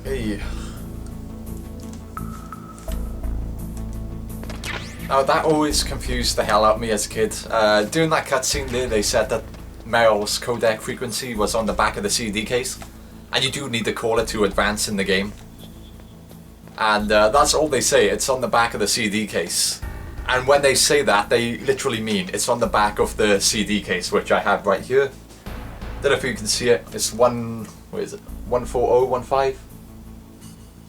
Hey. Oh, that always confused the hell out of me as a kid. During that cutscene there, they said that Meryl's codec frequency was on the back of the CD case, and you do need to call it to advance in the game. And that's all they say, it's on the back of the CD case. And when they say that, they literally mean it's on the back of the CD case, which I have right here. Don't know if you can see it, it's 14015.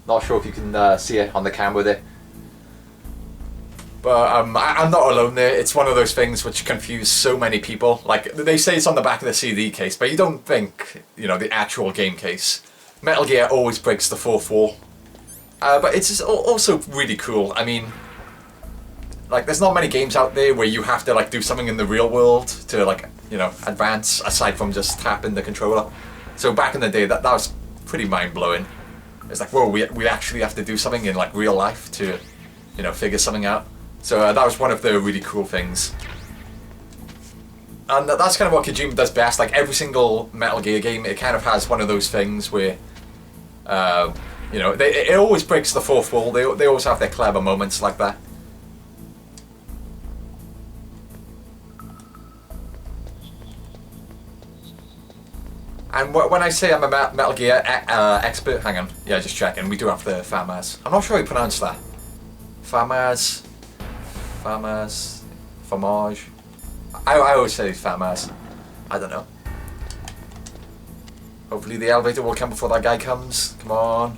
Not sure if you can see it on the camera there. But I'm not alone there. It's one of those things which confuse so many people. Like, they say it's on the back of the CD case, but you don't think, you know, the actual game case. Metal Gear always breaks the fourth wall. But it's also really cool. I mean, like, there's not many games out there where you have to, like, do something in the real world to, like, you know, advance, aside from just tapping the controller. So back in the day, that was pretty mind-blowing. It's like, whoa, we actually have to do something in, like, real life to, you know, figure something out. So that was one of the really cool things. And that's kind of what Kojima does best. Like, every single Metal Gear game, it kind of has one of those things where, you know, it always breaks the fourth wall. They always have their clever moments like that. And when I say I'm a Metal Gear expert, hang on, yeah, just checking, we do have the FAMAS. I'm not sure how you pronounce that. FAMAS. I always say FAMAS. I don't know. Hopefully the elevator will come before that guy comes. Come on.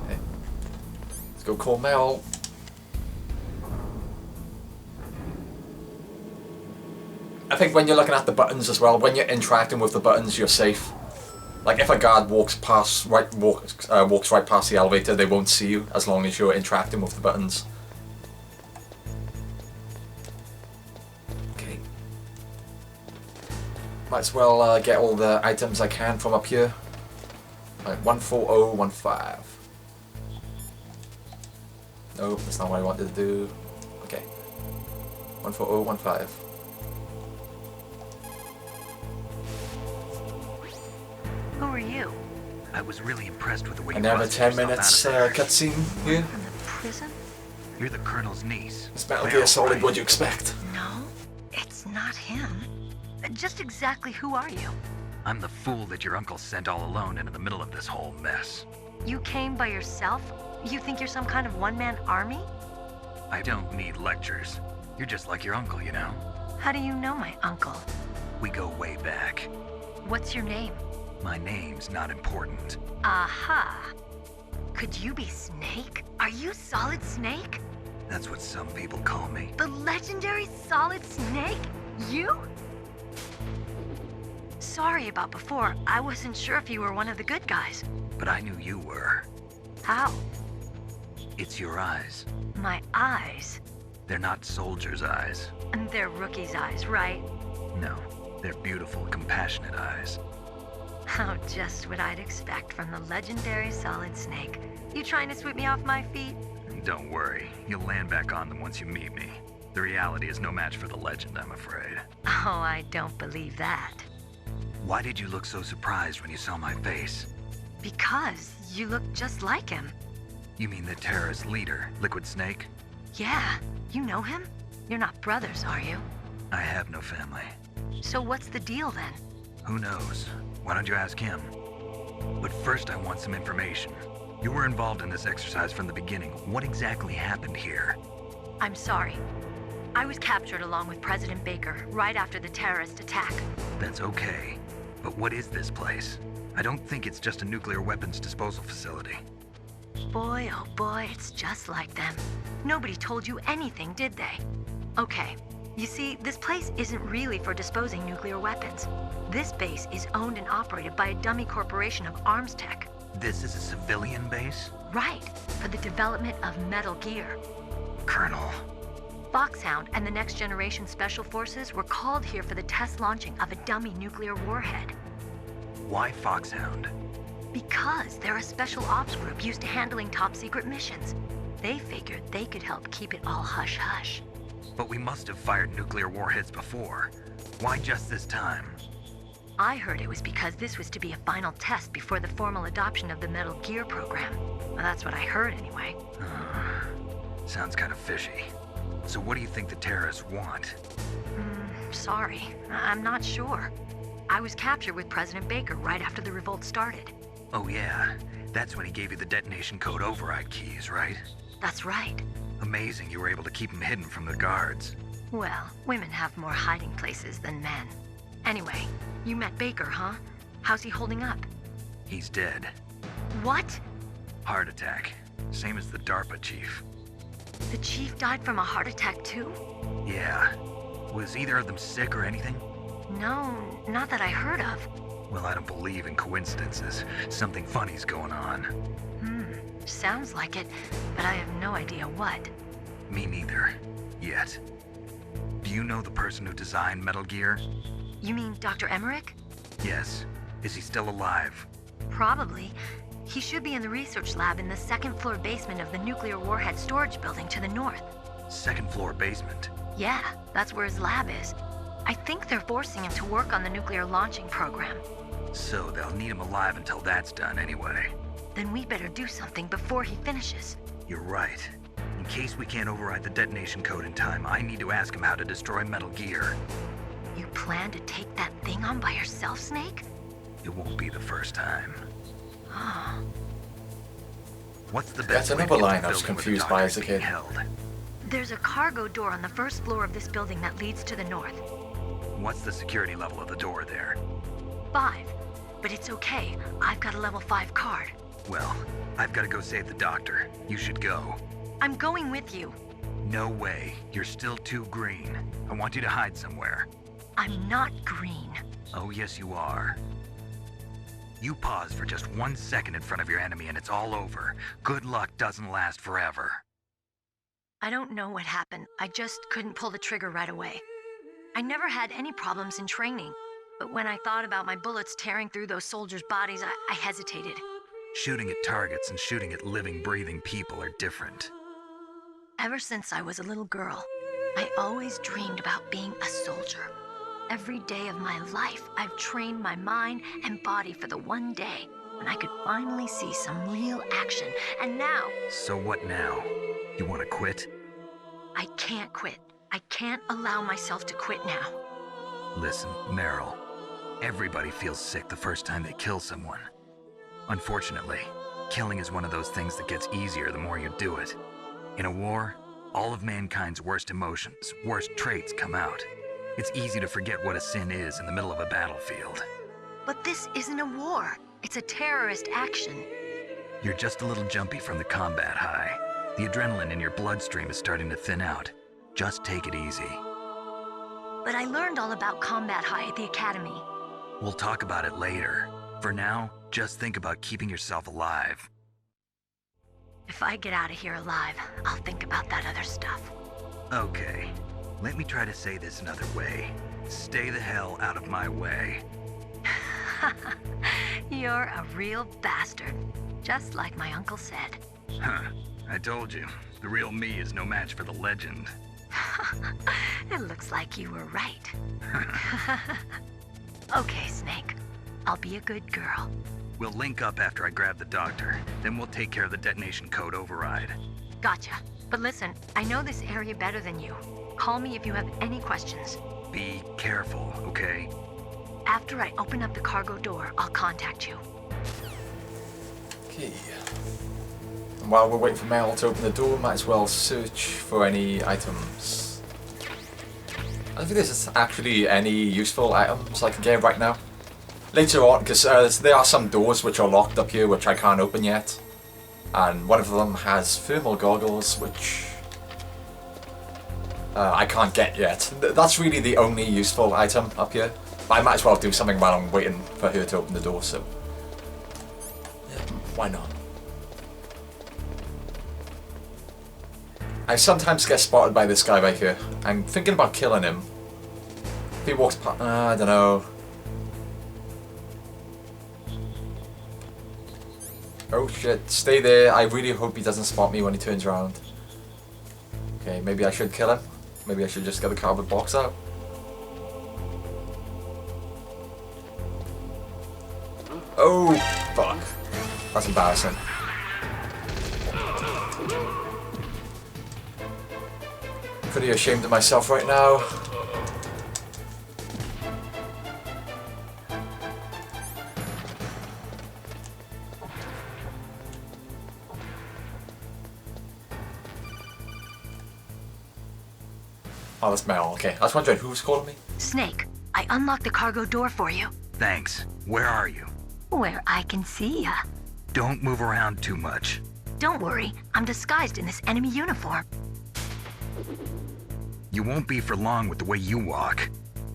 Okay. Let's go call Mel. I think when you're looking at the buttons as well, when you're interacting with the buttons, you're safe. Like, if a guard walks right past the elevator, they won't see you as long as you're interacting with the buttons. Okay. Might as well get all the items I can from up here. Right, 14015. Nope, that's not what I wanted to do. Okay. 14015. Who are you? I was really impressed with the way you Another busted 10 yourself minutes out of there. cutscene here. From the prison? You're the Colonel's niece. It's Metal Gear Solid, right? what'd you expect? No, it's not him. Just exactly who are you? I'm the fool that your uncle sent all alone into the middle of this whole mess. You came by yourself? You think you're some kind of one-man army? I don't need lectures. You're just like your uncle, you know? How do you know my uncle? We go way back. What's your name? My name's not important. Aha. Could you be Snake? Are you Solid Snake? That's what some people call me. The legendary Solid Snake? You? Sorry about before. I wasn't sure if you were one of the good guys. But I knew you were. How? It's your eyes. My eyes. They're not soldiers' eyes. And they're rookie's eyes, right? No, they're beautiful, compassionate eyes. Oh, just what I'd expect from the legendary Solid Snake. You trying to sweep me off my feet? Don't worry, you'll land back on them once you meet me. The reality is no match for the legend, I'm afraid. Oh, I don't believe that. Why did you look so surprised when you saw my face? Because you look just like him. You mean the terrorist leader, Liquid Snake? Yeah, you know him? You're not brothers, are you? I have no family. So what's the deal then? Who knows? Why don't you ask him? But first I want some information. You were involved in this exercise from the beginning. What exactly happened here? I'm sorry. I was captured along with President Baker right after the terrorist attack. That's okay. But what is this place? I don't think it's just a nuclear weapons disposal facility. Boy, oh boy, it's just like them. Nobody told you anything, did they? Okay, you see, this place isn't really for disposing nuclear weapons. This base is owned and operated by a dummy corporation of arms tech. This is a civilian base? Right, for the development of Metal Gear. Colonel. Foxhound and the Next Generation Special Forces were called here for the test launching of a dummy nuclear warhead. Why Foxhound? Because they're a special ops group used to handling top secret missions. They figured they could help keep it all hush-hush. But we must have fired nuclear warheads before. Why just this time? I heard it was because this was to be a final test before the formal adoption of the Metal Gear program. Well, that's what I heard anyway. Sounds kind of fishy. So what do you think the terrorists want? Sorry, I'm not sure. I was captured with President Baker right after the revolt started. Oh yeah, that's when he gave you the detonation code override keys, right? That's right. Amazing you were able to keep him hidden from the guards. Well, women have more hiding places than men. Anyway, you met Baker, huh? How's he holding up? He's dead. What? Heart attack. Same as the DARPA chief. The chief died from a heart attack too? Yeah. Was either of them sick or anything? No, not that I heard of. Well, I don't believe in coincidences. Something funny's going on. Sounds like it, but I have no idea what. Me neither. Yet. Do you know the person who designed Metal Gear? You mean Dr. Emmerich? Yes. Is he still alive? Probably. He should be in the research lab in the second floor basement of the nuclear warhead storage building to the north. Second floor basement? Yeah, that's where his lab is. I think they're forcing him to work on the nuclear launching program. So they'll need him alive until that's done anyway. Then we better do something before he finishes. You're right. In case we can't override the detonation code in time, I need to ask him how to destroy Metal Gear. You plan to take that thing on by yourself, Snake? It won't be the first time. What's the That's best way to another get line to I the was building where the confused by as a doctor's being kid. held? There's a cargo door on the first floor of this building that leads to the north. What's the security level of the door there? 5. But it's okay. I've got a level 5 card. Well, I've got to go save the doctor. You should go. I'm going with you. No way. You're still too green. I want you to hide somewhere. I'm not green. Oh, yes, you are. You pause for just 1 second in front of your enemy and it's all over. Good luck doesn't last forever. I don't know what happened. I just couldn't pull the trigger right away. I never had any problems in training, but when I thought about my bullets tearing through those soldiers' bodies, I hesitated. Shooting at targets and shooting at living, breathing people are different. Ever since I was a little girl, I always dreamed about being a soldier. Every day of my life, I've trained my mind and body for the one day when I could finally see some real action, and now... So what now? You want to quit? I can't quit. I can't allow myself to quit now. Listen, Meryl. Everybody feels sick the first time they kill someone. Unfortunately, killing is one of those things that gets easier the more you do it. In a war, all of mankind's worst emotions, worst traits come out. It's easy to forget what a sin is in the middle of a battlefield. But this isn't a war. It's a terrorist action. You're just a little jumpy from the combat high. The adrenaline in your bloodstream is starting to thin out. Just take it easy. But I learned all about combat high at the academy. We'll talk about it later. For now, just think about keeping yourself alive. If I get out of here alive, I'll think about that other stuff. Okay, let me try to say this another way. Stay the hell out of my way. You're a real bastard, just like my uncle said. Huh, I told you, the real me is no match for the legend. It looks like you were right. Okay, Snake. I'll be a good girl. We'll link up after I grab the doctor, then we'll take care of the detonation code override. Gotcha. But listen, I know this area better than you. Call me if you have any questions. Be careful, okay? After I open up the cargo door, I'll contact you. Okay. And while we're waiting for Mel to open the door, might as well search for any items. I don't think there's actually any useful items I can get right now. Later on, because there are some doors which are locked up here which I can't open yet. And one of them has thermal goggles which I can't get yet. That's really the only useful item up here. But I might as well do something while I'm waiting for her to open the door, so yeah, why not? I sometimes get spotted by this guy right here. I'm thinking about killing him. If he walks past, I don't know. Oh shit, stay there. I really hope he doesn't spot me when he turns around. Okay, maybe I should kill him. Maybe I should just get the cardboard box out. Oh, fuck. That's embarrassing. Pretty ashamed of myself right now. Oh, that's Mel. Okay. I was wondering who was calling me. Snake, I unlocked the cargo door for you. Thanks. Where are you? Where I can see ya. Don't move around too much. Don't worry, I'm disguised in this enemy uniform. You won't be for long with the way you walk.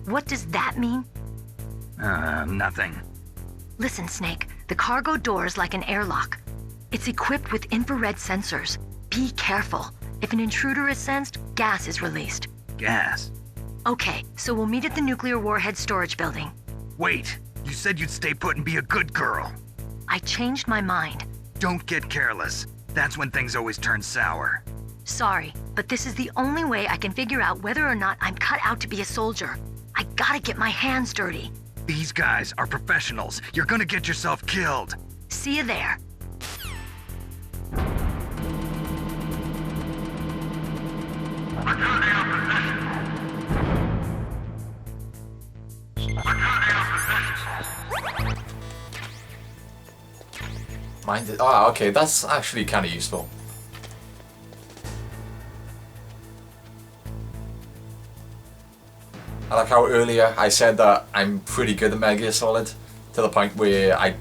What does that mean? Nothing. Listen, Snake, the cargo door is like an airlock. It's equipped with infrared sensors. Be careful. If an intruder is sensed, gas is released. Gas? Okay, so we'll meet at the nuclear warhead storage building. Wait, you said you'd stay put and be a good girl. I changed my mind. Don't get careless. That's when things always turn sour. Sorry, but this is the only way I can figure out whether or not I'm cut out to be a soldier. I gotta get my hands dirty. These guys are professionals. You're gonna get yourself killed. See you there. Mind it. Ah, okay, that's actually kind of useful. I like how earlier I said that I'm pretty good at Metal Gear Solid, to the point where I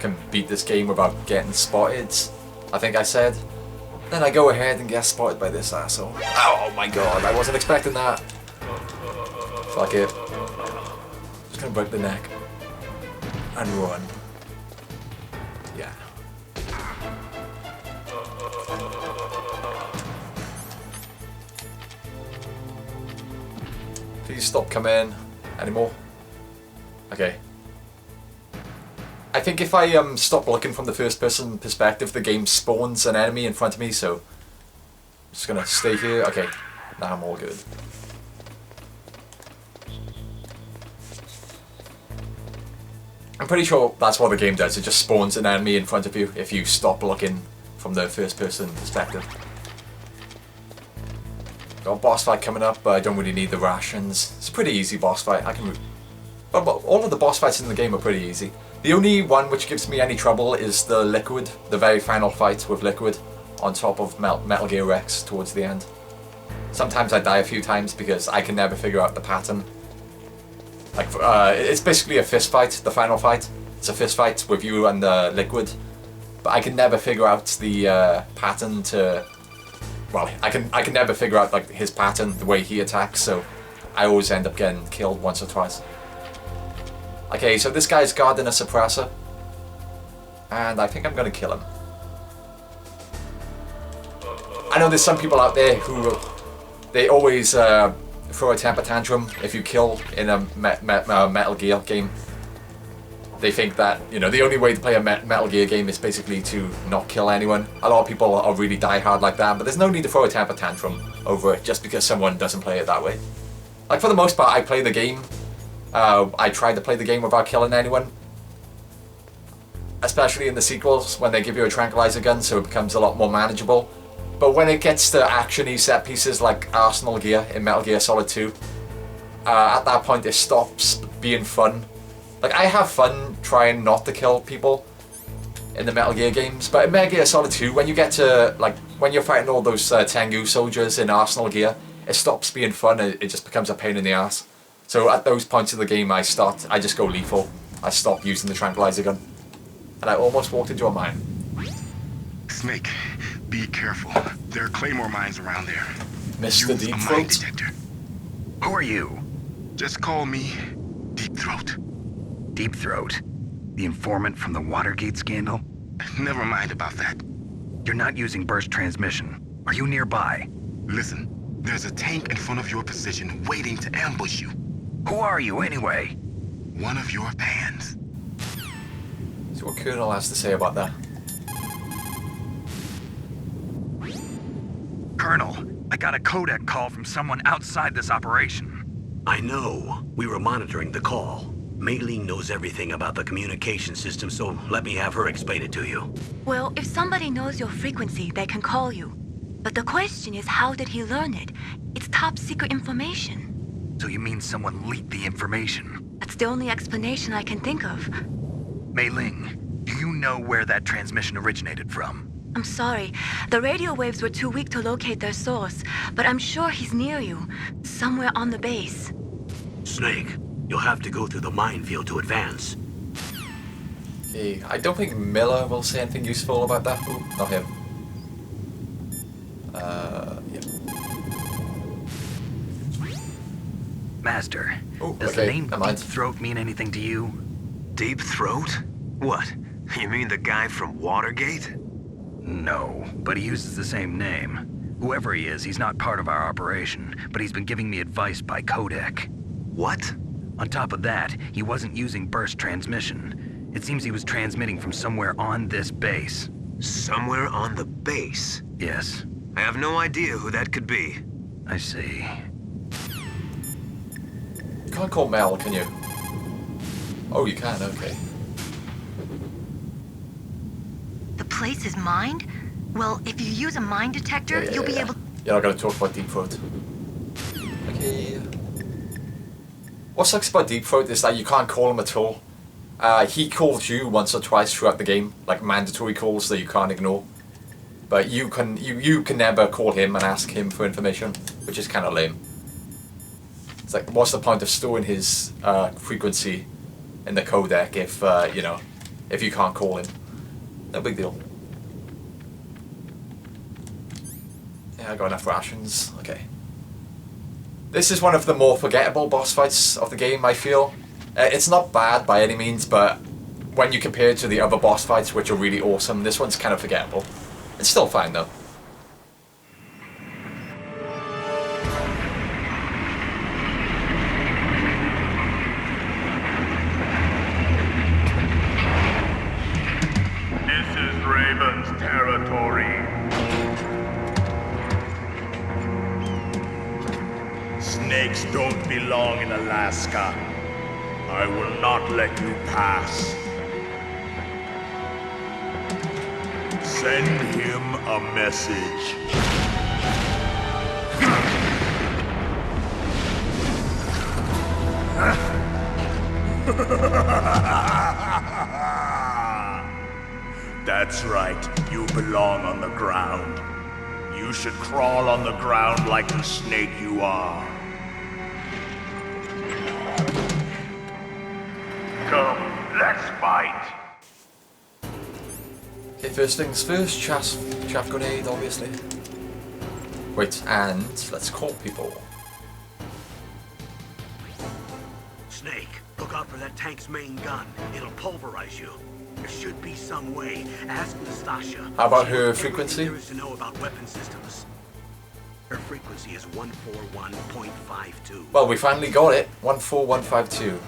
can beat this game without getting spotted, I think I said. Then I go ahead and get spotted by this asshole. Oh my god, I wasn't expecting that. Fuck it. Just gonna break the neck. And run. Yeah. Please stop coming anymore. Okay. I think if I stop looking from the first person perspective, the game spawns an enemy in front of me, so I'm just gonna stay here. Okay, now I'm all good. I'm pretty sure that's what the game does. It just spawns an enemy in front of you if you stop looking from the first person perspective. Got a boss fight coming up, but I don't really need the rations. It's a pretty easy boss fight. I can. But all of the boss fights in the game are pretty easy. The only one which gives me any trouble is the Liquid, the very final fight with Liquid on top of Metal Gear Rex towards the end. Sometimes I die a few times because I can never figure out the pattern. Like, it's basically a fist fight, the final fight. It's a fist fight with you and Liquid. But I can never figure out the pattern to... Well, I can never figure out like his pattern, the way he attacks, so I always end up getting killed once or twice. Okay, so this guy's guarding a suppressor, and I think I'm gonna kill him. I know there's some people out there who they always throw a temper tantrum if you kill in a Metal Gear game. They think that, you know, the only way to play a Metal Gear game is basically to not kill anyone. A lot of people are really diehard like that, but there's no need to throw a temper tantrum over it just because someone doesn't play it that way. Like, for the most part, I play the game. I try to play the game without killing anyone. Especially in the sequels, when they give you a tranquilizer gun, so it becomes a lot more manageable. But when it gets to action-y set pieces like Arsenal Gear in Metal Gear Solid 2, at that point it stops being fun. Like, I have fun trying not to kill people in the Metal Gear games, but in Metal Gear Solid 2, when you get to, like, when you're fighting all those Tengu soldiers in Arsenal Gear, it stops being fun, it just becomes a pain in the ass. So at those points in the game, I just go lethal. I stop using the tranquilizer gun. And I almost walked into a mine. Snake, be careful. There are claymore mines around there. Mr. Use Deep a mine Throat? detector. Who are you? Just call me Deep Throat. Deep Throat? The informant from the Watergate scandal? Never mind about that. You're not using burst transmission. Are you nearby? Listen, there's a tank in front of your position waiting to ambush you. Who are you anyway? One of your fans. See what Colonel has to say about that. Colonel, I got a codec call from someone outside this operation. I know. We were monitoring the call. Mei Ling knows everything about the communication system, so let me have her explain it to you. Well, if somebody knows your frequency, they can call you. But the question is, how did he learn it? It's top secret information. So you mean someone leaked the information? That's the only explanation I can think of. Mei Ling, do you know where that transmission originated from? I'm sorry. The radio waves were too weak to locate their source, but I'm sure he's near you, somewhere on the base. Snake, you'll have to go through the minefield to advance. Okay, I don't think Miller will say anything useful about that. Ooh, not him. Yeah. Master, Ooh, does okay, the name never mind. Deep Throat mean anything to you? Deep Throat? What? You mean the guy from Watergate? No, but he uses the same name. Whoever he is, he's not part of our operation, but he's been giving me advice by codec. What? On top of that, he wasn't using burst transmission. It seems he was transmitting from somewhere on this base. Somewhere on the base? Yes, I have no idea who that could be. I see. You can't call Mel, can you? Oh, you can, okay. The place is mined? Well, if you use a mine detector, you'll be able... You're not going to talk about Deep Throat. Okay. What sucks about Deep Throat is that you can't call him at all. He calls you once or twice throughout the game, like mandatory calls that you can't ignore. But you can never call him and ask him for information, which is kind of lame. It's like, what's the point of storing his frequency in the codec if you know, if you can't call him? No big deal. Yeah, I got enough rations. Okay. This is one of the more forgettable boss fights of the game, I feel. It's not bad by any means, but when you compare it to the other boss fights, which are really awesome, this one's kind of forgettable. It's still fine though. This is Raven's territory. Snakes don't belong in Alaska. I will not let you pass. Send him a message. That's right, you belong on the ground. You should crawl on the ground like the snake you are. Come, let's fight. Okay, first things first, chaff grenade, obviously. Wait, and let's call people. Snake, look out for that tank's main gun. It'll pulverize you. There should be some way. Ask Nastasha. How about her Everything frequency? there is to know about weapon systems. Her frequency is 141.52. Well, we finally got it. 14152.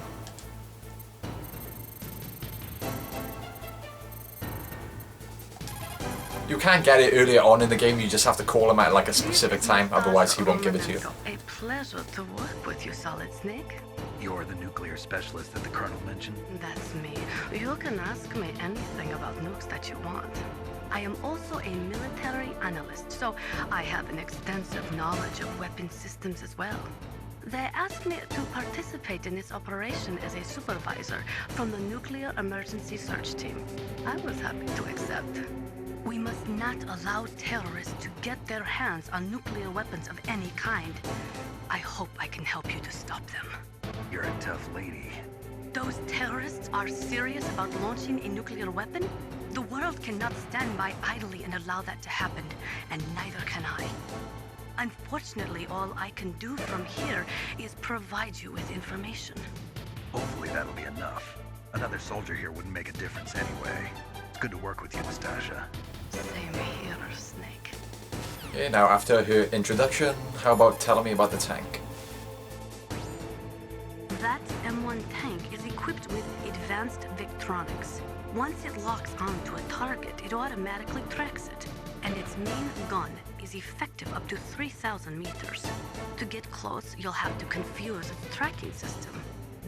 You can get it earlier on in the game, you just have to call him at like a specific time, otherwise he won't give it to you. A pleasure to work with you, Solid Snake. You're the nuclear specialist that the Colonel mentioned? That's me. You can ask me anything about nukes that you want. I am also a military analyst, so I have an extensive knowledge of weapon systems as well. They asked me to participate in this operation as a supervisor from the Nuclear Emergency Search Team. I was happy to accept. We must not allow terrorists to get their hands on nuclear weapons of any kind. I hope I can help you to stop them. You're a tough lady. Those terrorists are serious about launching a nuclear weapon? The world cannot stand by idly and allow that to happen, and neither can I. Unfortunately, all I can do from here is provide you with information. Hopefully that'll be enough. Another soldier here wouldn't make a difference anyway. It's good to work with you, Nastasha. Same here, Snake. Okay, now after her introduction, how about telling me about the tank? That M1 tank is equipped with advanced Victronics. Once it locks onto a target, it automatically tracks it. And its main gun is effective up to 3,000 meters. To get close, you'll have to confuse its tracking system.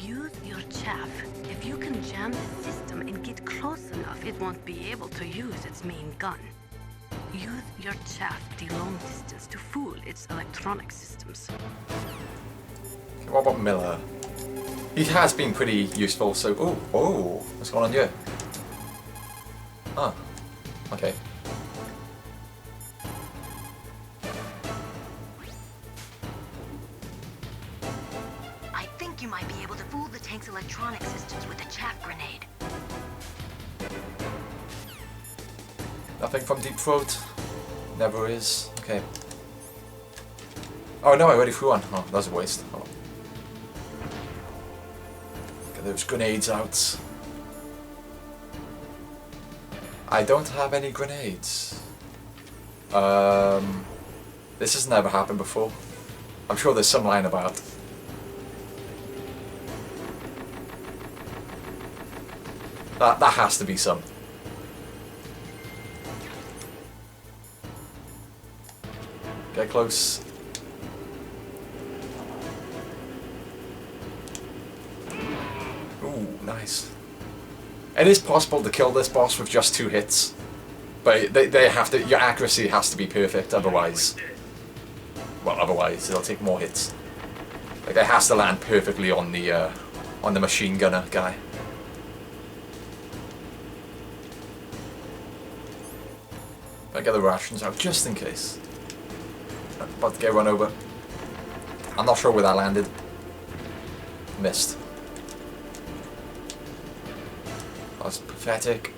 Use your chaff. If you can jam the system and get close enough, it won't be able to use its main gun. Use your chaff the long distance to fool its electronic systems. What about Miller? He has been pretty useful, so... Oh, what's going on here? Ah, okay. I think you might be able to fool the tank's electronic systems with a chaff grenade. Nothing from Deep Throat. Never is. Okay. Oh no, I already threw one. Oh, that was a waste. Oh. Get those grenades out. I don't have any grenades. This has never happened before. I'm sure there's some line about. That has to be some. Get close. Ooh, nice. It is possible to kill this boss with just 2 hits, but they have to. Your accuracy has to be perfect, otherwise. Well, otherwise it'll take more hits. Like it has to land perfectly on the machine gunner guy. I get the rations out just in case. I'm about to get run over. I'm not sure where that landed. Missed. That's pathetic.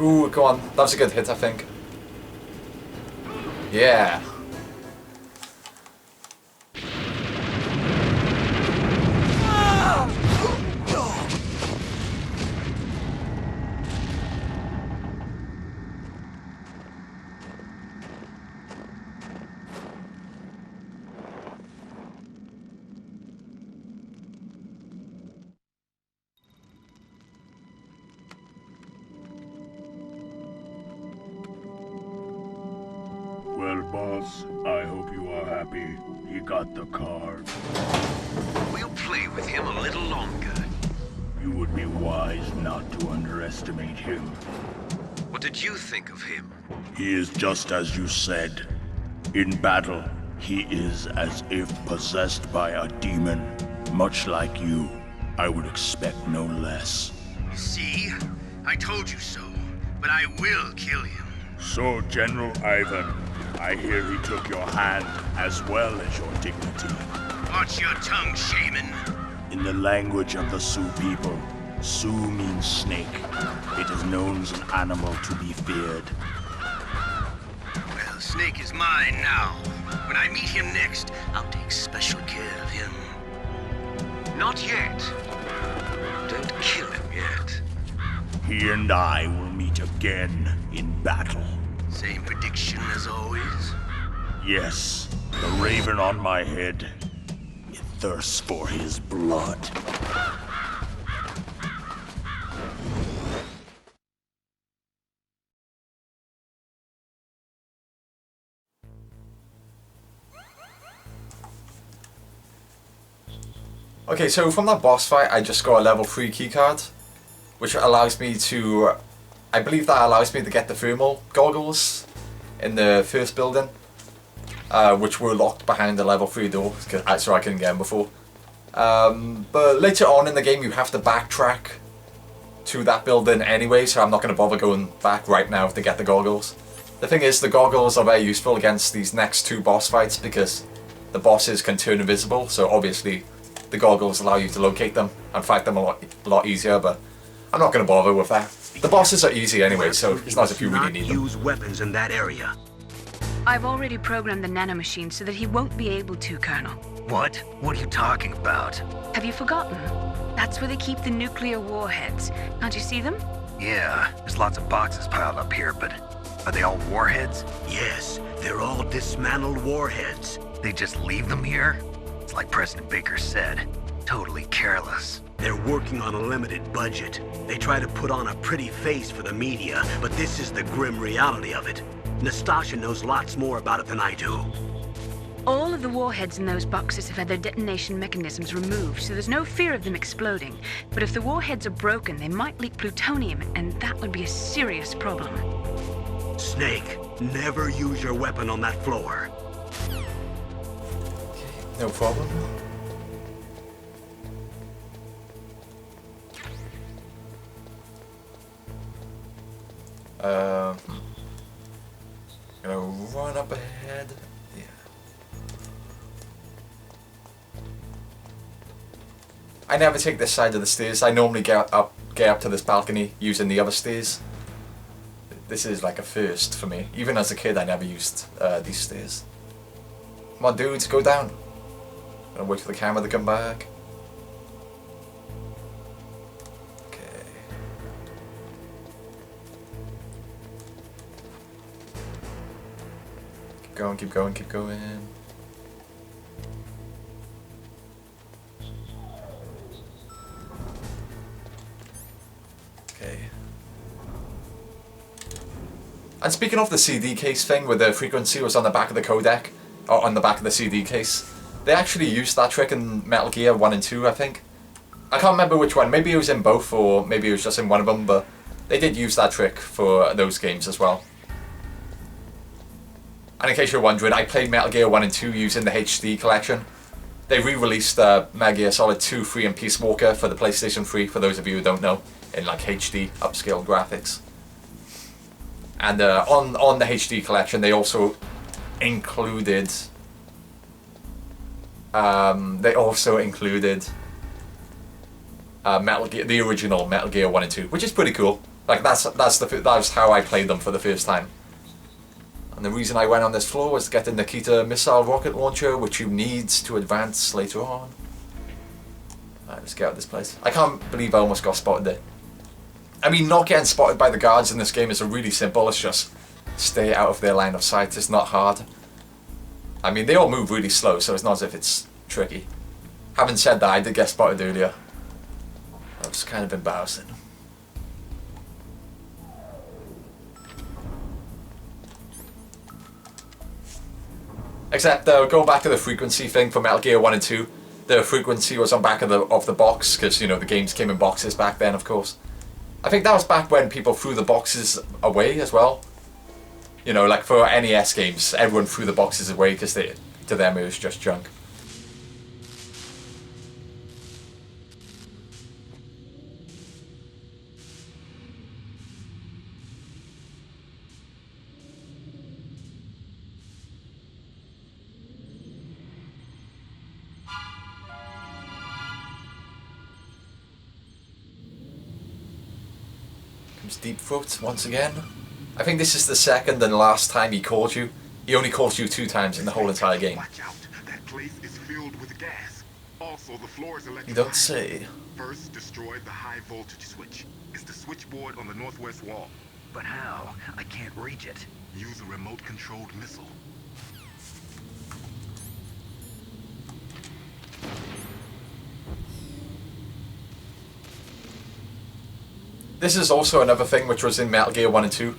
Ooh, go on. That was a good hit, I think. Yeah. Well, boss, I hope you are happy. He got the card. We'll play with him a little longer. You would be wise not to underestimate him. What did you think of him? He is just as you said. In battle, he is as if possessed by a demon. Much like you, I would expect no less. See? I told you so. But I will kill him. So, General Ivan, I hear he took your hand as well as your dignity. Watch your tongue, shaman. In the language of the Sioux people, Sioux means snake. It is known as an animal to be feared. Well, Snake is mine now. When I meet him next, I'll take special care of him. Not yet. Don't kill him yet. He and I will meet again in battle. Same prediction as always? Yes, the raven on my head. It thirsts for his blood. Okay, so from that boss fight, I just got a level 3 keycard, which allows me to, I believe that allows me to get the thermal goggles in the first building, which were locked behind the level 3 door, so I couldn't get them before. But later on in the game, you have to backtrack to that building anyway, so I'm not going to bother going back right now to get the goggles. The thing is, the goggles are very useful against these next 2 boss fights because the bosses can turn invisible, so obviously the goggles allow you to locate them and fight them a lot easier, but I'm not going to bother with that. The bosses are easy anyway, so it's not as if you really need them. Use weapons in that area. I've already programmed the nanomachine so that he won't be able to, Colonel. What? What are you talking about? Have you forgotten? That's where they keep the nuclear warheads. Can't you see them? Yeah, there's lots of boxes piled up here, but are they all warheads? Yes, they're all dismantled warheads. They just leave them here? It's like President Baker said, totally careless. They're working on a limited budget. They try to put on a pretty face for the media, but this is the grim reality of it. Nastasha knows lots more about it than I do. All of the warheads in those boxes have had their detonation mechanisms removed, so there's no fear of them exploding. But if the warheads are broken, they might leak plutonium, and that would be a serious problem. Snake, never use your weapon on that floor. No problem. Gonna run up ahead. Yeah. I never take this side of the stairs. I normally get up to this balcony using the other stairs. This is like a first for me. Even as a kid, I never used these stairs. Come on, dudes, go down. Gonna wait for the camera to come back. Okay. Keep going, keep going, keep going. Okay. And speaking of the CD case thing, where the frequency was on the back of the codec, or on the back of the CD case, they actually used that trick in Metal Gear 1 and 2, I think. I can't remember which one. Maybe it was in both, or maybe it was just in one of them, but they did use that trick for those games as well. And in case you're wondering, I played Metal Gear 1 and 2 using the HD collection. They re-released Metal Gear Solid 2, 3 and Peace Walker for the PlayStation 3, for those of you who don't know, in like HD, upscale graphics. And on the HD collection, they also included Metal Gear, the original Metal Gear 1 and 2, which is pretty cool. Like that's how I played them for the first time. And the reason I went on this floor was to get the Nikita missile rocket launcher, which you need to advance later on. Alright, let's get out of this place. I can't believe I almost got spotted there. I mean, not getting spotted by the guards in this game is really simple. It's just stay out of their line of sight. It's not hard. I mean, they all move really slow, so it's not as if it's tricky. Having said that, I did get spotted earlier. That was kind of embarrassing. Except, going back to the frequency thing for Metal Gear 1 and 2, the frequency was on back of the box, because, you know, the games came in boxes back then, of course. I think that was back when people threw the boxes away as well. You know, like for NES games, everyone threw the boxes away because to them it was just junk. Comes Deep Throat once again. I think this is the second and last time he caught you. He only caught you 2 times in the whole entire game. Watch out. That place is filled with gas. Also, the floor is electrified. You don't say. First, destroy the high voltage switch. It's the switchboard on the northwest wall. But how? I can't reach it. Use a remote-controlled missile. This is also another thing which was in Metal Gear 1 and 2.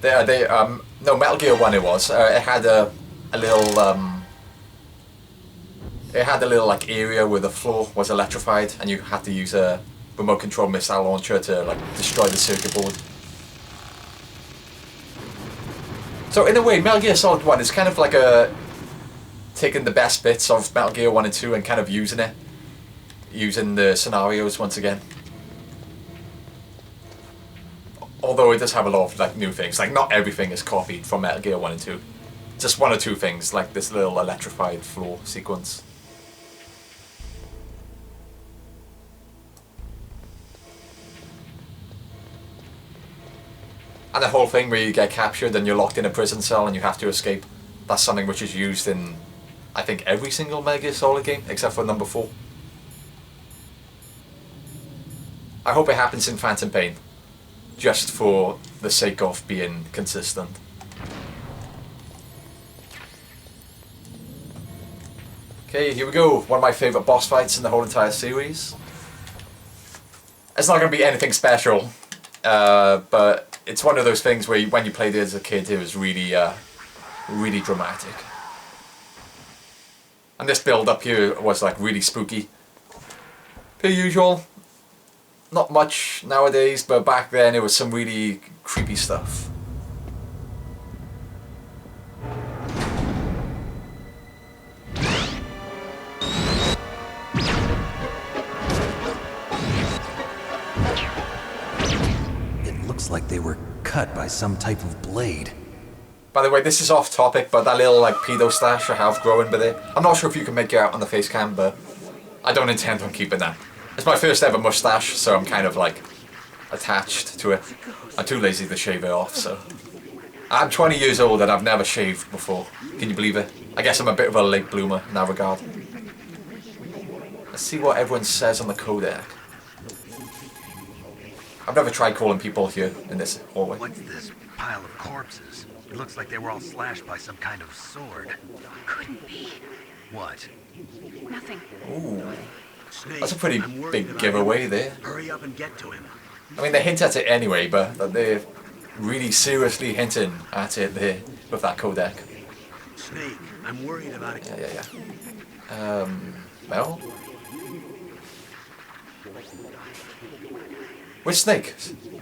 No, Metal Gear 1 it was. It had a little like area where the floor was electrified, and you had to use a remote control missile launcher to like destroy the circuit board. So in a way, Metal Gear Solid 1 is kind of like taking the best bits of Metal Gear 1 and 2 and kind of using the scenarios once again. Although it does have a lot of like new things, like not everything is copied from Metal Gear 1 and 2. Just 1 or 2 things, like this little electrified floor sequence. And the whole thing where you get captured and you're locked in a prison cell and you have to escape. That's something which is used in, I think, every single Metal Gear Solid game, except for number 4. I hope it happens in Phantom Pain, just for the sake of being consistent. Okay, here we go. One of my favourite boss fights in the whole entire series. It's not going to be anything special, but it's one of those things where when you played it as a kid, it was really, really dramatic. And this build up here was like really spooky. Per usual, not much nowadays, but back then it was some really creepy stuff. It looks like they were cut by some type of blade. By the way, this is off topic, but that little like pedo stash I have growing by there, I'm not sure if you can make it out on the face cam, but I don't intend on keeping that. It's my first ever mustache, so I'm kind of like attached to it. I'm too lazy to shave it off, so. I'm 20 years old and I've never shaved before. Can you believe it? I guess I'm a bit of a late bloomer in that regard. Let's see what everyone says on the codec. I've never tried calling people here in this hallway. What's this pile of corpses? It looks like they were all slashed by some kind of sword. Couldn't be. What? Nothing. Ooh, Snake, that's a pretty I'm worried big about giveaway him. there. Hurry up and get to him. I mean, they hint at it anyway, but they're really seriously hinting at it there with that codec. Snake, I'm worried about it. Yeah. Mel? Which snake?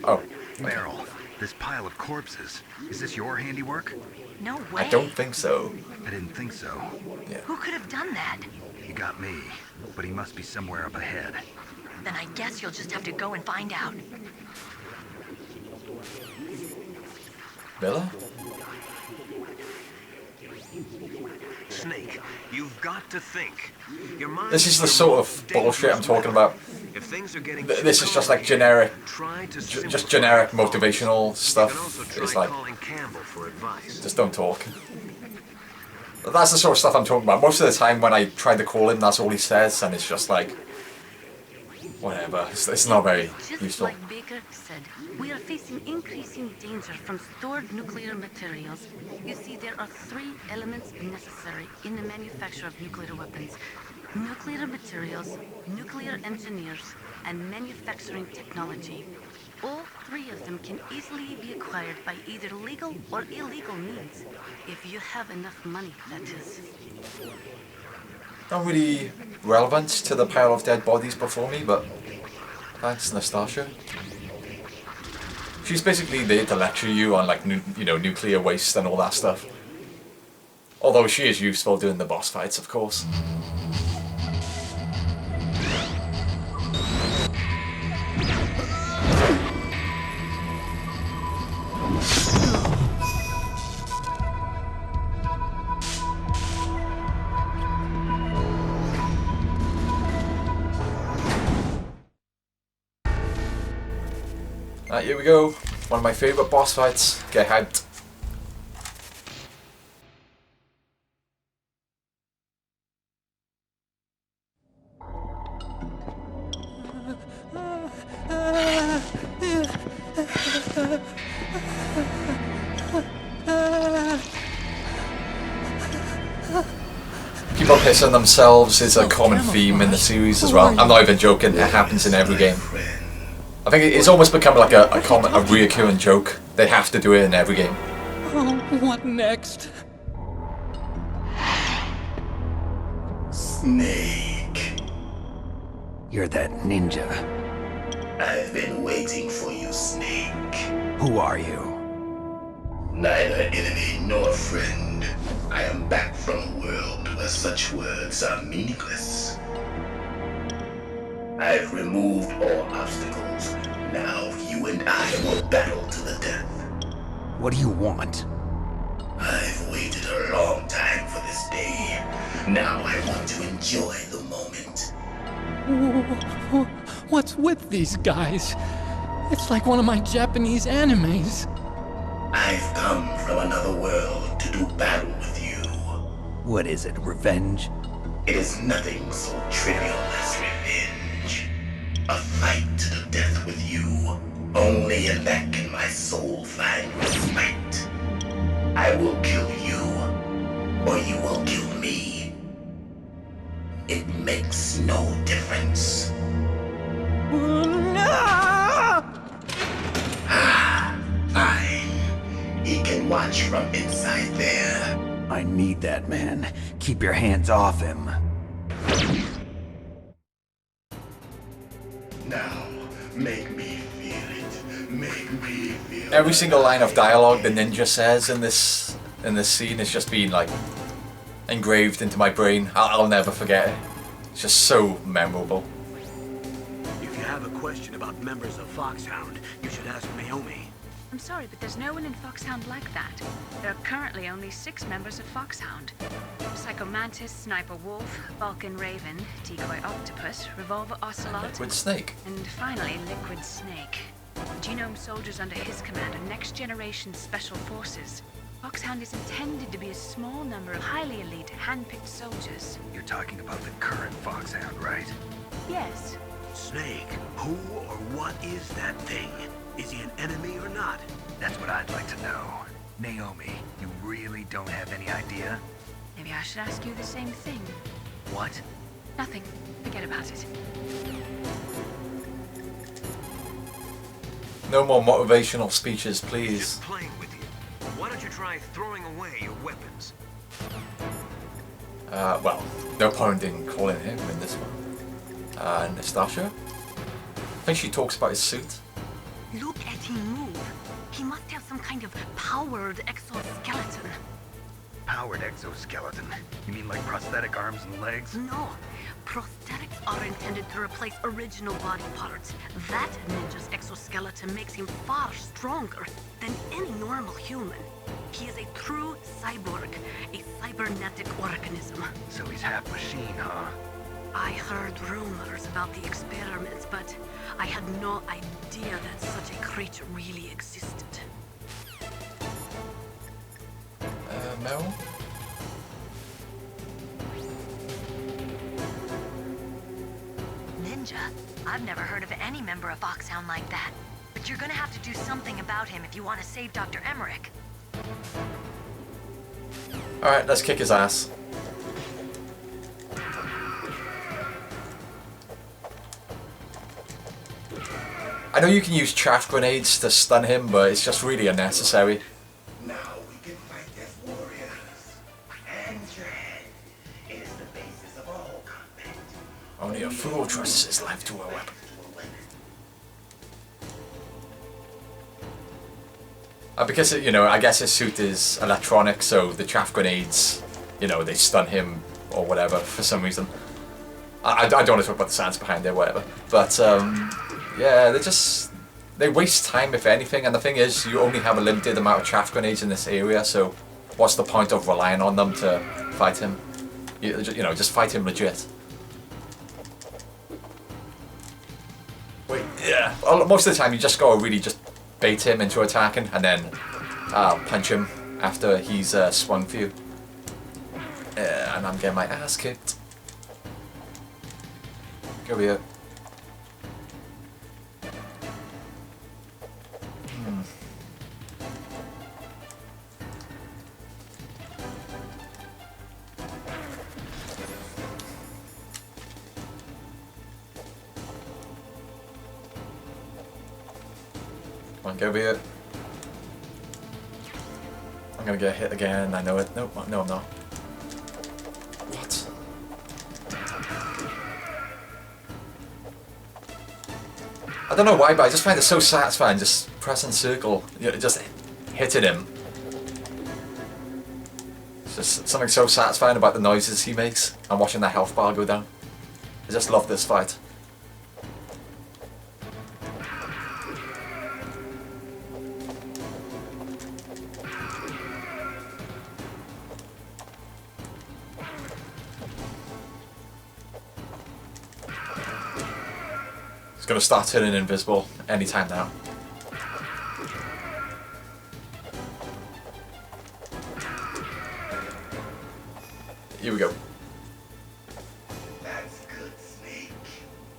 Oh. Meryl, this pile of corpses. Is this your handiwork? No way. I don't think so. I didn't think so. Yeah. Who could have done that? He got me, but he must be somewhere up ahead. Then I guess you'll just have to go and find out. Bella? Snake, you've got to think. Your mind This is the sort of bullshit I'm talking about. If things are getting This is just like generic, try to just generic simplify it. motivational You can also stuff. try It's like, calling Campbell for advice. just don't talk. That's the sort of stuff I'm talking about. Most of the time when I try to call him, that's all he says, and it's just like, whatever. It's not very Just useful. like Baker said, we are facing increasing danger from stored nuclear materials. You see, there are 3 elements necessary in the manufacture of nuclear weapons. Nuclear materials, nuclear engineers, and manufacturing technology. All 3 of them can easily be acquired by either legal or illegal means. If you have enough money, that is. Not really relevant to the pile of dead bodies before me, but thanks, Nastasia. She's basically there to lecture you on like nuclear waste and all that stuff. Although she is useful during the boss fights, of course. Alright, here we go. One of my favourite boss fights. Get hyped. People pissing themselves is a common theme in the series as well. I'm not even joking, it happens in every game. I think it's almost become like a reoccurring joke. They have to do it in every game. Oh, what next? Snake. You're that ninja. I've been waiting for you, Snake. Who are you? Neither enemy nor friend. I am back from a world where such words are meaningless. I've removed all obstacles. Now you and I will battle to the death. What do you want? I've waited a long time for this day. Now I want to enjoy the moment. What's with these guys? It's like one of my Japanese animes. I've come from another world to do battle with you. What is it, revenge? It is nothing so trivial as revenge. A fight to the death with you. Only in that can my soul find respite. I will kill you, or you will kill me. It makes no difference. Ah, fine. He can watch from inside there. I need that man. Keep your hands off him. Now, make me feel it. Make me feel Every single line of dialogue the ninja says in this scene is just being like engraved into my brain. I'll never forget it. It's just so memorable. If you have a question about members of Foxhound, you should ask Naomi. I'm sorry, but there's no one in Foxhound like that. There are currently only 6 members of Foxhound. Psycho Mantis, Sniper Wolf, Vulcan Raven, Decoy Octopus, Revolver Ocelot, Liquid Snake. and finally Liquid Snake. Genome soldiers under his command are next-generation special forces. Foxhound is intended to be a small number of highly elite, hand-picked soldiers. You're talking about the current Foxhound, right? Yes. Snake, who or what is that thing? Is he an enemy or not? That's what I'd like to know. Naomi, you really don't have any idea? Maybe I should ask you the same thing. What? Nothing. Forget about it. No more motivational speeches, please. Just playing with you. Why don't you try throwing away your weapons? Well, no point in calling him in this one. Nastasha? I think she talks about his suit. Look at him move. He must have some kind of powered exoskeleton. Powered exoskeleton? You mean like prosthetic arms and legs? No. Prosthetics are intended to replace original body parts. That ninja's exoskeleton makes him far stronger than any normal human. He is a true cyborg, a cybernetic organism. So he's half machine, huh? I heard rumors about the experiments, but I had no idea that such a creature really existed. Meryl? Ninja? I've never heard of any member of Foxhound like that. But you're gonna have to do something about him if you want to save Dr. Emmerich. Alright, let's kick his ass. I know you can use chaff grenades to stun him, but it's just really unnecessary. Now we can fight as warriors. Hands your head. It is the basis of all combat. Only a fool trusts his life to a weapon. Because, you know, I guess his suit is electronic, so the chaff grenades, you know, they stun him or whatever for some reason. I don't want to talk about the science behind it, whatever. But, yeah, they waste time, if anything. And the thing is, you only have a limited amount of chaff grenades in this area, so what's the point of relying on them to fight him? You know, just fight him legit. Wait, yeah. Most of the time, you just gotta really just bait him into attacking, and then punch him after he's swung for you. And I'm getting my ass kicked. Go here. Come on, go over here. I'm gonna get hit again, I know it. No, no, I'm not. What? I don't know why, but I just find it so satisfying just pressing circle, you know, just hitting him. It's just something so satisfying about the noises he makes and watching that health bar go down. I just love this fight. It's gonna start turning invisible anytime now. Here we go. That's good, Snake.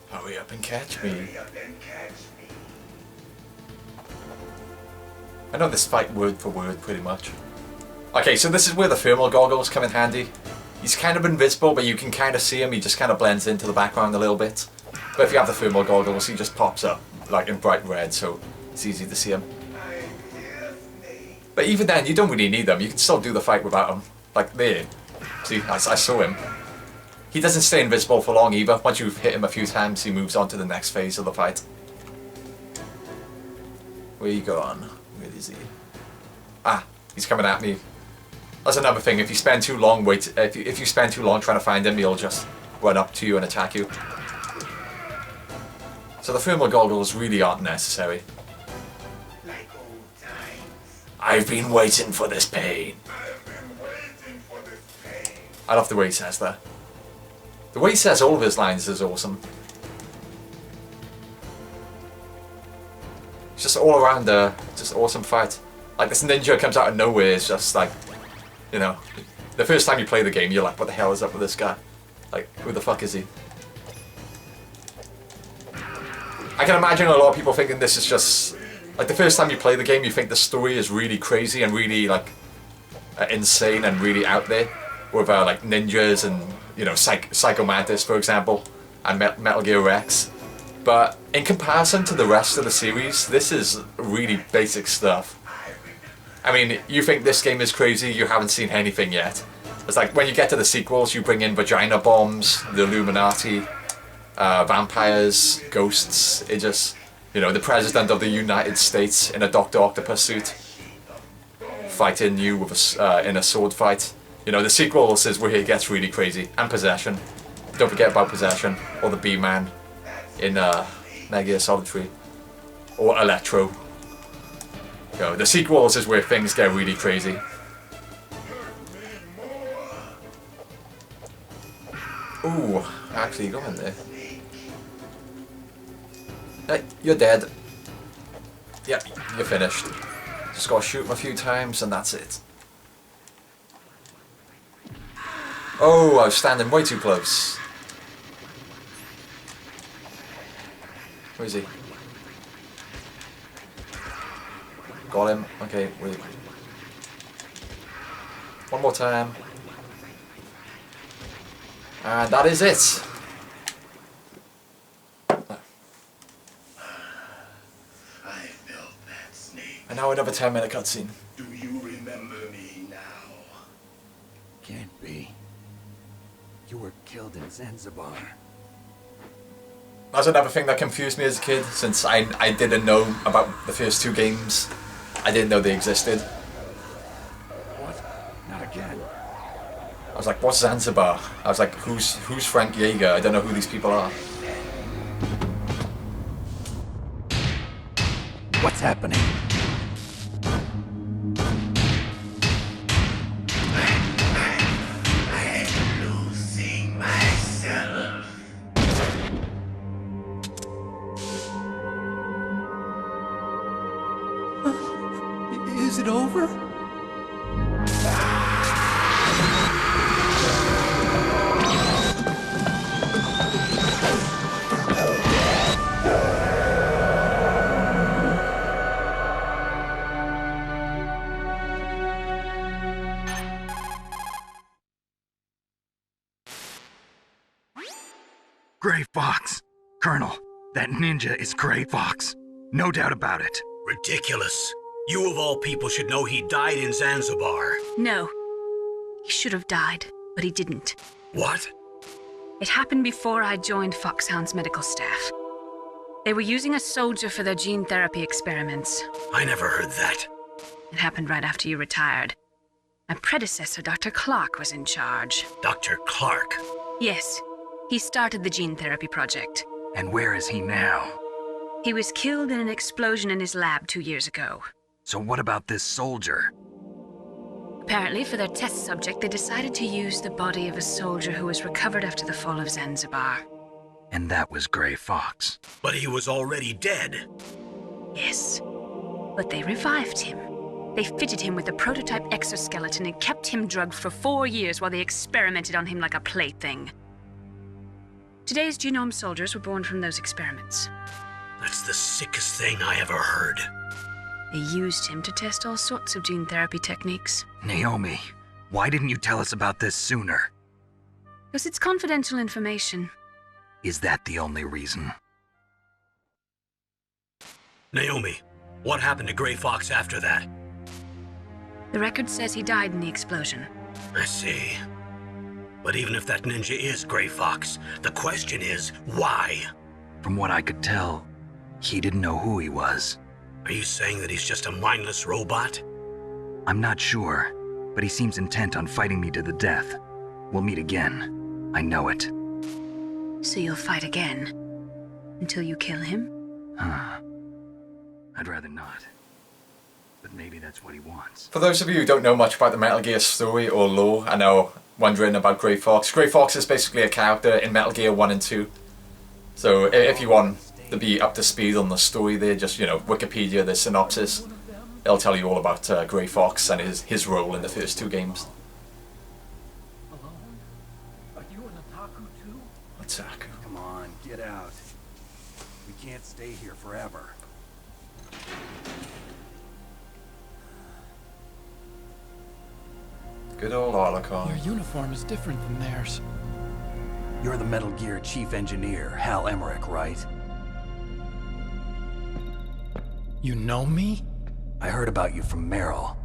Hurry up and catch me. Hurry up and catch me. I know this fight word for word pretty much. Okay, so this is where the thermal goggles come in handy. He's kind of invisible, but you can kind of see him. He just kind of blends into the background a little bit. But if you have the thermal goggles, he just pops up, like in bright red, so it's easy to see him. But even then, you don't really need them. You can still do the fight without them. Like, there. See, I saw him. He doesn't stay invisible for long either. Once you've hit him a few times, he moves on to the next phase of the fight. Where you going? Where is he? Ah, he's coming at me. That's another thing. If you spend too long if you spend too long trying to find him, he'll just run up to you and attack you. So the thermal goggles really aren't necessary. Like old times. I've been waiting for this pain. I've been waiting for this pain. I love the way he says that. The way he says all of his lines is awesome. It's just all around just awesome fight. Like this ninja comes out of nowhere, it's just like, you know, the first time you play the game you're like, what the hell is up with this guy? Like, who the fuck is he? I can imagine a lot of people thinking this is just, like the first time you play the game you think the story is really crazy and really like insane and really out there. With like ninjas and, you know, Psycho Mantis, for example, and Metal Gear Rex. But in comparison to the rest of the series, this is really basic stuff. I mean, you think this game is crazy, you haven't seen anything yet. It's like when you get to the sequels, you bring in vagina bombs, the Illuminati, vampires, ghosts. It just, you know, the President of the United States in a Dr. Octopus suit fighting you with in a sword fight. You know, the sequels is where it gets really crazy. And Possession. Don't forget about Possession. Or the B-Man in Metal Gear Solid 3. Or Electro. You know, the sequels is where things get really crazy. Ooh, actually go in there. Hey, you're dead. Yep, you're finished. Just gotta shoot him a few times and that's it. Oh, I was standing way too close. Where is he? Got him. Okay, wait. One more time. And that is it. I built that snake. And now another 10-minute cutscene. Do you remember me now? Can't be. You were killed in Zanzibar. That's another thing that confused me as a kid, since I didn't know about the first two games. I didn't know they existed. What? Not again. I was like, what's Zanzibar? I was like, who's Frank Yeager? I don't know who these people are. What's happening? I'm losing myself. Is it over? Gray Fox! Colonel, that ninja is Gray Fox. No doubt about it. Ridiculous. You of all people should know he died in Zanzibar. No. He should have died, but he didn't. What? It happened before I joined Foxhound's medical staff. They were using a soldier for their gene therapy experiments. I never heard that. It happened right after you retired. My predecessor, Dr. Clark, was in charge. Dr. Clark? Yes. He started the gene therapy project. And where is he now? He was killed in an explosion in his lab 2 years ago. So what about this soldier? Apparently, for their test subject, they decided to use the body of a soldier who was recovered after the fall of Zanzibar. And that was Gray Fox. But he was already dead. Yes. But they revived him. They fitted him with a prototype exoskeleton and kept him drugged for 4 years while they experimented on him like a plaything. Today's genome soldiers were born from those experiments. That's the sickest thing I ever heard. They used him to test all sorts of gene therapy techniques. Naomi, why didn't you tell us about this sooner? Because it's confidential information. Is that the only reason? Naomi, what happened to Gray Fox after that? The record says he died in the explosion. I see. But even if that ninja is Gray Fox, the question is, why? From what I could tell, he didn't know who he was. Are you saying that he's just a mindless robot? I'm not sure, but he seems intent on fighting me to the death. We'll meet again. I know it. So you'll fight again? Until you kill him? I'd rather not. But maybe that's what he wants. For those of you who don't know much about the Metal Gear story or lore, I know wondering about Gray Fox. Gray Fox is basically a character in Metal Gear 1 and 2. So if you want to be up to speed on the story there, just, you know, Wikipedia, the synopsis. It'll tell you all about Gray Fox and his role in the first 2 games. Are you an otaku too? Otaku. Come on, get out. We can't stay here forever. Good old Holocron. Your uniform is different than theirs. You're the Metal Gear Chief Engineer, Hal Emmerich, right? You know me? I heard about you from Meryl.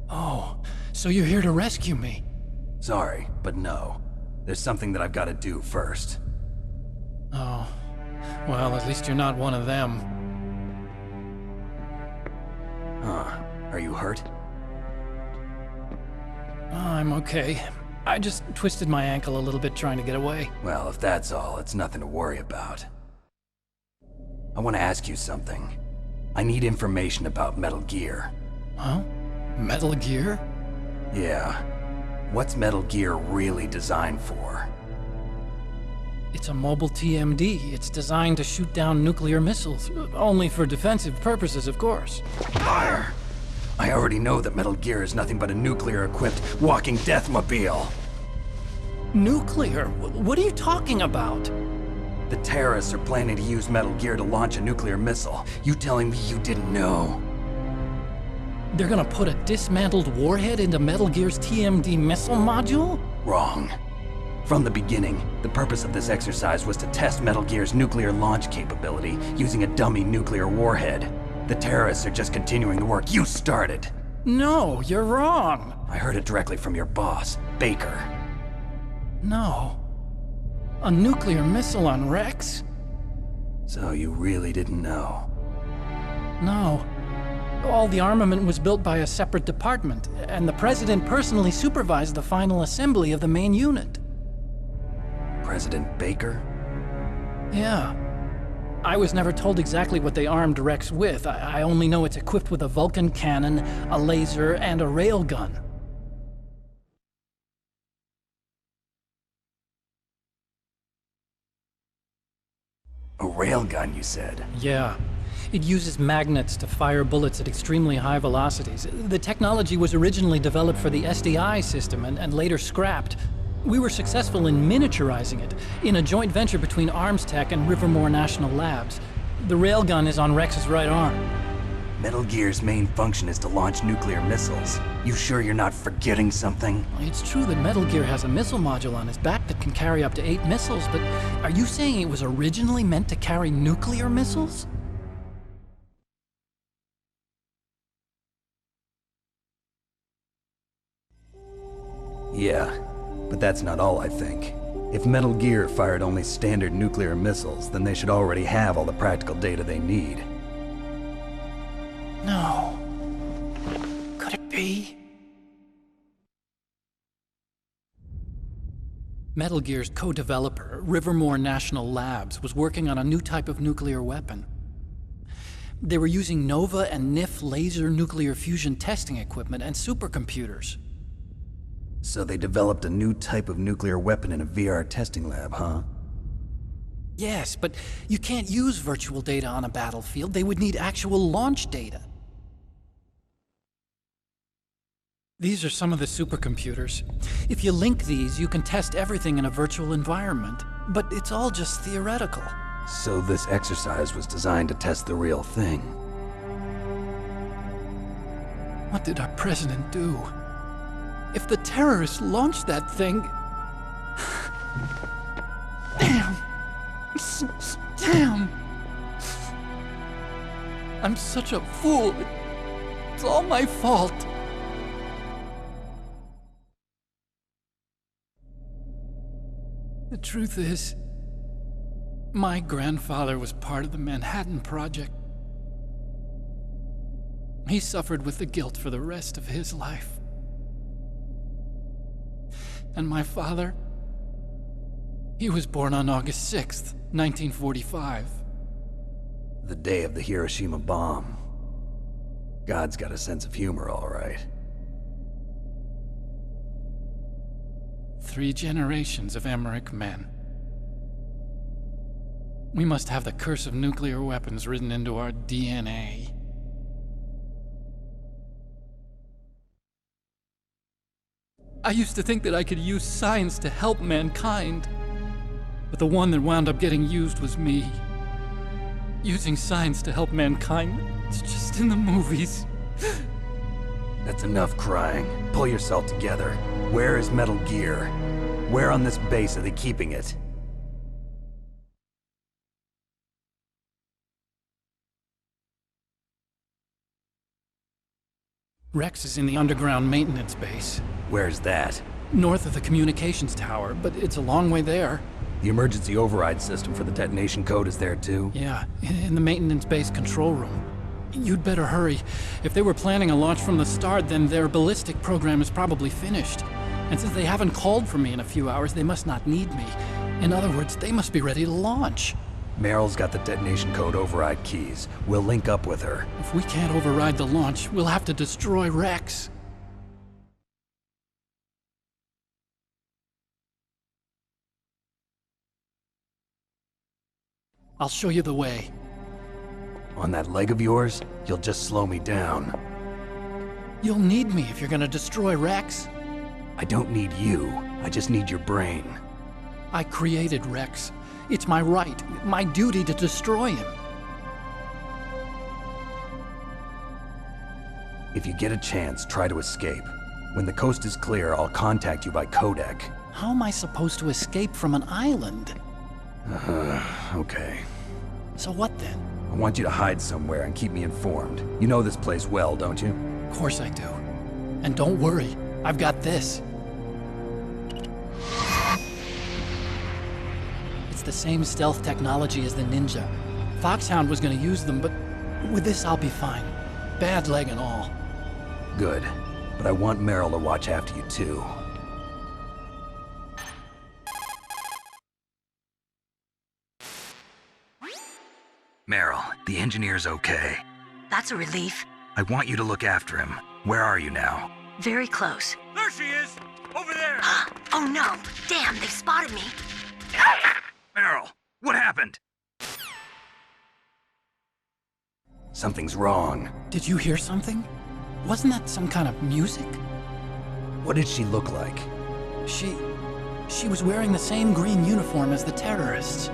Oh, so you're here to rescue me? Sorry, but no. There's something that I've got to do first. Oh, well, at least you're not one of them. Huh. Are you hurt? I'm okay. I just twisted my ankle a little bit trying to get away. Well, if that's all, it's nothing to worry about. I want to ask you something. I need information about Metal Gear. Huh? Metal Gear? Yeah. What's Metal Gear really designed for? It's a mobile TMD. It's designed to shoot down nuclear missiles. Only for defensive purposes, of course. Fire! I already know that Metal Gear is nothing but a nuclear-equipped walking deathmobile. Nuclear? What are you talking about? The terrorists are planning to use Metal Gear to launch a nuclear missile. You telling me you didn't know? They're gonna put a dismantled warhead into Metal Gear's TMD missile module? Wrong. From the beginning, the purpose of this exercise was to test Metal Gear's nuclear launch capability using a dummy nuclear warhead. The terrorists are just continuing the work you started. No, you're wrong. I heard it directly from your boss, Baker. No. A nuclear missile on Rex? So you really didn't know? No. All the armament was built by a separate department, and the President personally supervised the final assembly of the main unit. President Baker? Yeah. I was never told exactly what they armed Rex with. I only know it's equipped with a Vulcan cannon, a laser, and a railgun. A railgun, you said? Yeah. It uses magnets to fire bullets at extremely high velocities. The technology was originally developed for the SDI system and later scrapped. We were successful in miniaturizing it, in a joint venture between Arms Tech and Rivermore National Labs. The railgun is on Rex's right arm. Metal Gear's main function is to launch nuclear missiles. You sure you're not forgetting something? It's true that Metal Gear has a missile module on its back that can carry up to 8 missiles, but are you saying it was originally meant to carry nuclear missiles? Yeah, but that's not all I think. If Metal Gear fired only standard nuclear missiles, then they should already have all the practical data they need. No. Could it be? Metal Gear's co-developer, Rivermore National Labs, was working on a new type of nuclear weapon. They were using NOVA and NIF laser nuclear fusion testing equipment and supercomputers. So they developed a new type of nuclear weapon in a VR testing lab, huh? Yes, but you can't use virtual data on a battlefield. They would need actual launch data. These are some of the supercomputers. If you link these, you can test everything in a virtual environment. But it's all just theoretical. So this exercise was designed to test the real thing. What did our president do? If the terrorists launched that thing... Damn! Damn! I'm such a fool. It's all my fault. The truth is, my grandfather was part of the Manhattan Project. He suffered with the guilt for the rest of his life. And my father, he was born on August 6th, 1945. The day of the Hiroshima bomb. God's got a sense of humor, all right. 3 generations of Emmerich men. We must have the curse of nuclear weapons written into our DNA. I used to think that I could use science to help mankind, but the one that wound up getting used was me. Using science to help mankind, it's just in the movies. That's enough crying. Pull yourself together. Where is Metal Gear? Where on this base are they keeping it? Rex is in the underground maintenance base. Where's that? North of the communications tower, but it's a long way there. The emergency override system for the detonation code is there too? Yeah, in the maintenance base control room. You'd better hurry. If they were planning a launch from the start, then their ballistic program is probably finished. And since they haven't called for me in a few hours, they must not need me. In other words, they must be ready to launch. Meryl's got the detonation code override keys. We'll link up with her. If we can't override the launch, we'll have to destroy Rex. I'll show you the way. On that leg of yours, you'll just slow me down. You'll need me if you're gonna destroy Rex. I don't need you. I just need your brain. I created Rex. It's my right, my duty to destroy him. If you get a chance, try to escape. When the coast is clear, I'll contact you by codec. How am I supposed to escape from an island? Okay. So what then? I want you to hide somewhere and keep me informed. You know this place well, don't you? Of course I do. And don't worry, I've got this. It's the same stealth technology as the Ninja. Foxhound was gonna use them, but with this I'll be fine. Bad leg and all. Good. But I want Meryl to watch after you too. Meryl, the engineer's okay. That's a relief. I want you to look after him. Where are you now? Very close. There she is! Over there! Oh no! Damn, they've spotted me! Meryl, what happened? Something's wrong. Did you hear something? Wasn't that some kind of music? What did she look like? She was wearing the same green uniform as the terrorists.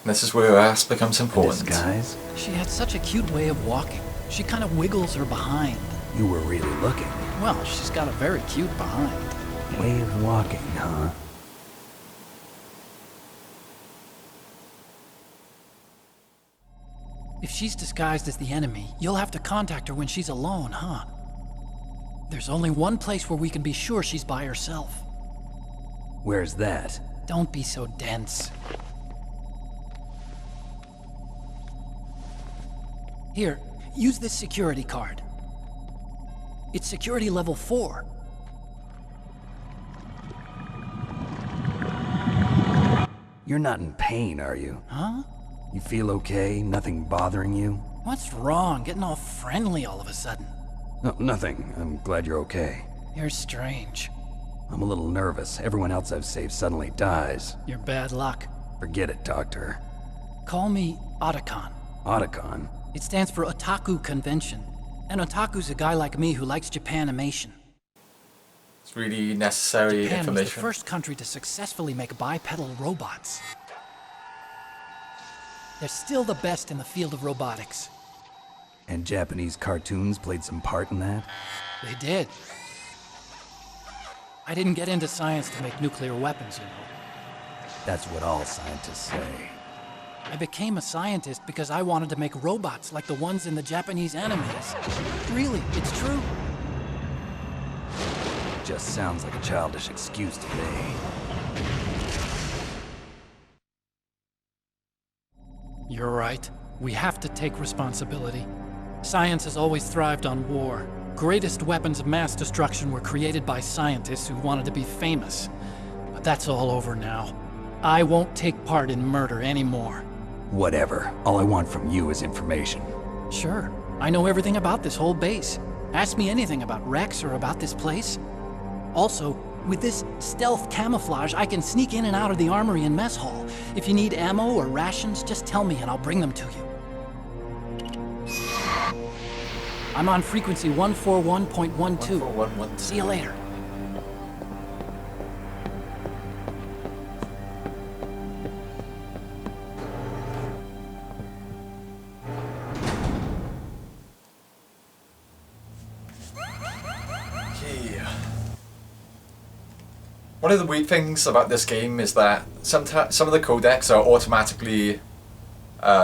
This is where her ass becomes important. Disguise? She had such a cute way of walking. She kind of wiggles her behind. You were really looking. Well, she's got a very cute behind. Way of walking, huh? If she's disguised as the enemy, you'll have to contact her when she's alone, huh? There's only one place where we can be sure she's by herself. Where's that? Don't be so dense. Here, use this security card. It's security level 4. You're not in pain, are you? Huh? You feel okay? Nothing bothering you? What's wrong? Getting all friendly all of a sudden. No, nothing. I'm glad you're okay. You're strange. I'm a little nervous. Everyone else I've saved suddenly dies. You're bad luck. Forget it, Doctor. Call me Otacon. Otacon? It stands for Otaku Convention. And Otaku's a guy like me who likes Japanimation. It's really necessary Japan information. was the first country to successfully make bipedal robots. They're still the best in the field of robotics. And Japanese cartoons played some part in that? They did. I didn't get into science to make nuclear weapons, you know. That's what all scientists say. I became a scientist because I wanted to make robots like the ones in the Japanese animes. Really, it's true. just sounds like a childish excuse to me. You're right. We have to take responsibility. Science has always thrived on war. Greatest weapons of mass destruction were created by scientists who wanted to be famous. But that's all over now. I won't take part in murder anymore. Whatever. All I want from you is information. Sure. I know everything about this whole base. Ask me anything about Rex or about this place. Also, with this stealth camouflage, I can sneak in and out of the armory and mess hall. If you need ammo or rations, just tell me and I'll bring them to you. I'm on frequency 141.12. 141.12. See you later. One of the weird things about this game is that some of the codecs are automatically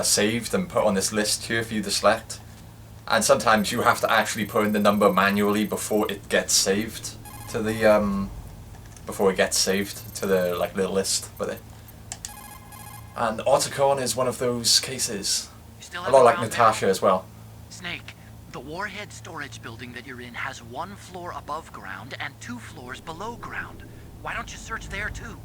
saved and put on this list here for you to select, and sometimes you have to actually put in the number manually before it gets saved to the like little list with it. And Otacon is one of those cases. A lot like Natasha as well. Snake, the warhead storage building that you're in has 1 floor above ground and 2 floors below ground. Why don't you search there too?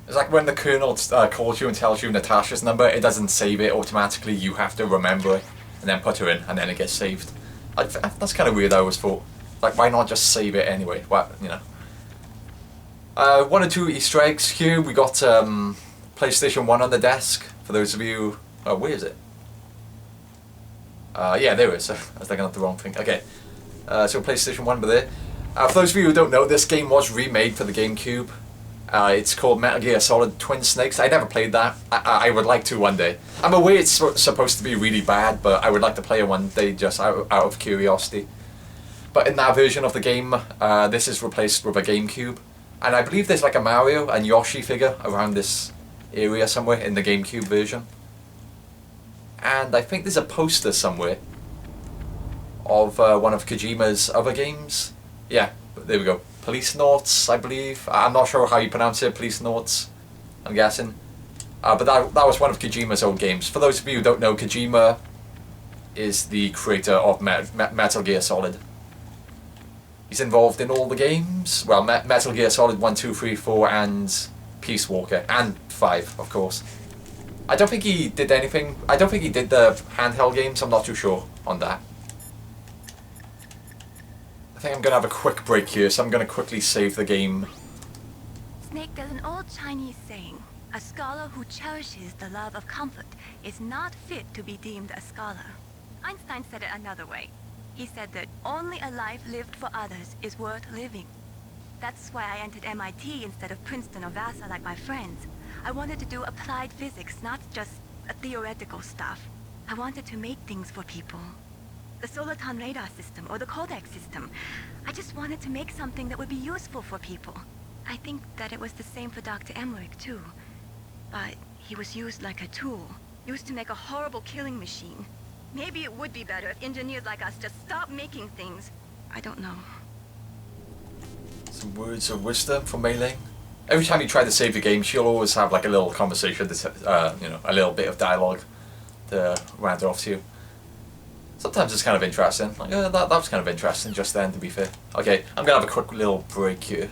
It's like when the Colonel calls you and tells you Natasha's number, it doesn't save it automatically, you have to remember it and then put her in and then it gets saved. That's kind of weird, I always thought. Like, why not just save it anyway? Well, you know. 1 or 2 Easter eggs here. We got PlayStation 1 on the desk, for those of you... Oh, where is it? Yeah, there it is. I was thinking of the wrong thing. Okay. So PlayStation 1 over there. For those of you who don't know, this game was remade for the GameCube. It's called Metal Gear Solid Twin Snakes. I never played that. I would like to one day. I'm aware it's supposed to be really bad, but I would like to play it one day just out of curiosity. But in that version of the game, this is replaced with a GameCube. And I believe there's like a Mario and Yoshi figure around this area somewhere in the GameCube version. And I think there's a poster somewhere of one of Kojima's other games. Yeah, there we go. Police Noughts, I believe. I'm not sure how you pronounce it. Police Noughts, I'm guessing. But that was one of Kojima's old games. For those of you who don't know, Kojima is the creator of Metal Gear Solid. He's involved in all the games. Well, Metal Gear Solid 1, 2, 3, 4, and Peace Walker. And 5, of course. I don't think he did anything. I don't think he did the handheld games. I'm not too sure on that. I think I'm going to have a quick break here, so I'm going to quickly save the game. Snake, there's an old Chinese saying, a scholar who cherishes the love of comfort is not fit to be deemed a scholar. Einstein said it another way. He said that only a life lived for others is worth living. That's why I entered MIT instead of Princeton or Vassar like my friends. I wanted to do applied physics, not just theoretical stuff. I wanted to make things for people. The Soliton radar system or the Codex system. I just wanted to make something that would be useful for people. I think that it was the same for Dr. Emmerich too. But he was used like a tool, used to make a horrible killing machine. Maybe it would be better if engineers like us just stopped making things. I don't know. Some words of wisdom from Mei Ling. Every time you try to save the game, she'll always have like a little conversation, you know, a little bit of dialogue to round it off to you. Sometimes it's kind of interesting. Like, that was kind of interesting just then, to be fair. Okay, I'm going to have a quick little break here.